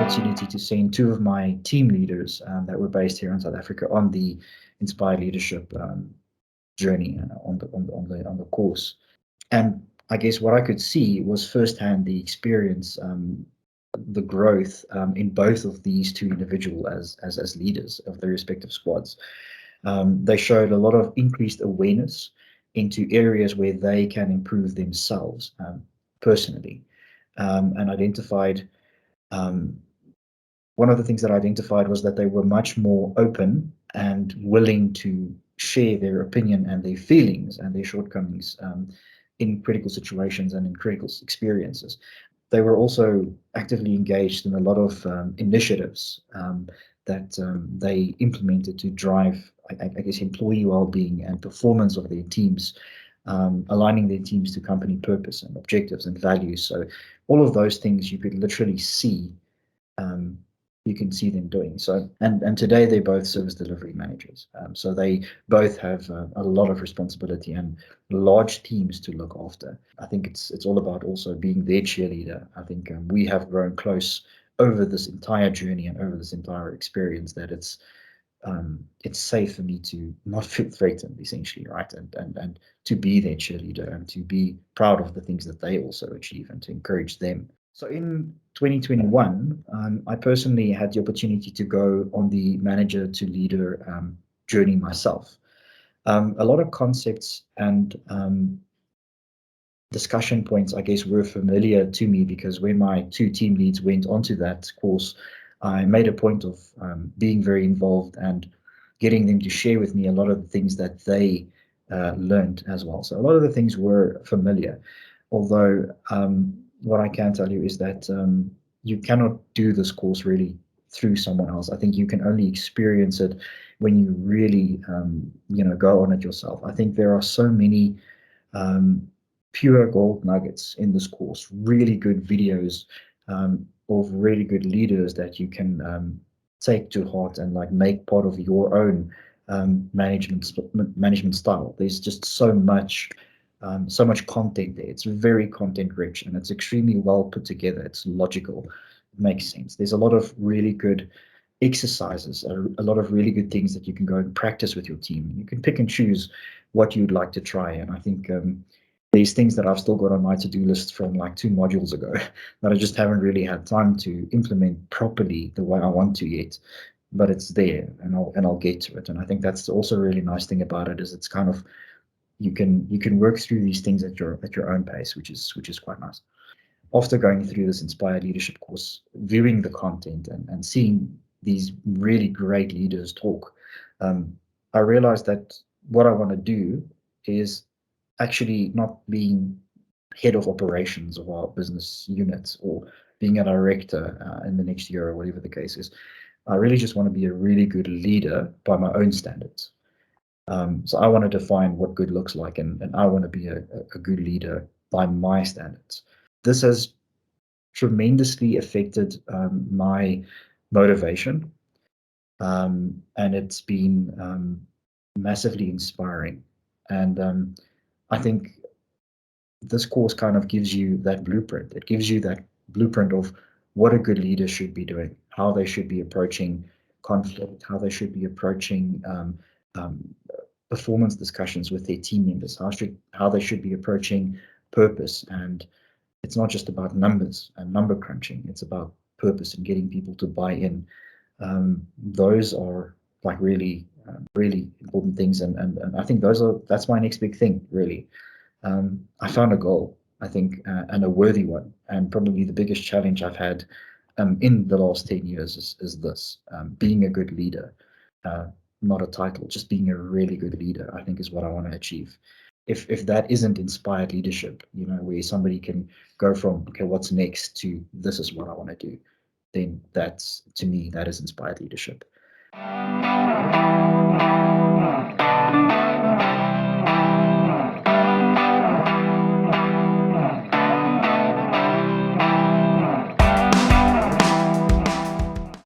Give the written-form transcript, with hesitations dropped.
opportunity to send two of my team leaders that were based here in South Africa on the Inspired Leadership journey on the course. And I guess what I could see was firsthand the experience, the growth in both of these two individuals as leaders of their respective squads. They showed a lot of increased awareness into areas where they can improve themselves personally, and identified. One of the things that I identified was that they were much more open and willing to share their opinion and their feelings and their shortcomings in critical situations and in critical experiences. They were also actively engaged in a lot of initiatives that they implemented to drive, I guess, employee well-being and performance of their teams, aligning their teams to company purpose and objectives and values. So all of those things you could literally see. You can see them doing so, and today they're both service delivery managers. So they both have a lot of responsibility and large teams to look after. I think it's all about also being their cheerleader. I think we have grown close over this entire journey and over this entire experience that it's safe for me to not feel threatened, essentially, right? And to be their cheerleader and to be proud of the things that they also achieve and to encourage them. So in 2021, I personally had the opportunity to go on the manager to leader journey myself. A lot of concepts and discussion points, I guess, were familiar to me because when my two team leads went onto that course, I made a point of being very involved and getting them to share with me a lot of the things that they learned as well. So a lot of the things were familiar, although what I can tell you is that you cannot do this course really through someone else. I think you can only experience it when you really, go on it yourself. I think there are so many pure gold nuggets in this course, really good videos of really good leaders that you can take to heart and like make part of your own management style. There's just so much content there. It's very content rich and it's extremely well put together. It's logical, it makes sense. There's a lot of really good exercises, a lot of really good things that you can go and practice with your team. You can pick and choose what you'd like to try. And I think there's things that I've still got on my to-do list from like 2 modules ago that I just haven't really had time to implement properly the way I want to yet. But it's there, and I'll get to it. And I think that's also a really nice thing about it is it's kind of you can work through these things at your own pace, which is quite nice. After going through this Inspired Leadership course, viewing the content and seeing these really great leaders talk, I realized that what I want to do is actually not being head of operations of our business units or being a director in the next year or whatever the case is. I really just want to be a really good leader by my own standards. So I want to define what good looks like, and I want to be a good leader by my standards. This has tremendously affected my motivation, and it's been massively inspiring. And I think this course kind of gives you that blueprint. It gives you that blueprint of what a good leader should be doing, how they should be approaching conflict, how they should be approaching performance discussions with their team members, how they should be approaching purpose. And it's not just about numbers and number crunching, it's about purpose and getting people to buy in. Those are like really important things, and I think that's my next big thing, really. I found a goal, I think, and a worthy one, and probably the biggest challenge I've had in the last 10 years is this, being a good leader. Not a title, just being a really good leader, I think is what I want to achieve. If that isn't inspired leadership, where somebody can go from, okay, what's next, to this is what I want to do, then to me, that is inspired leadership.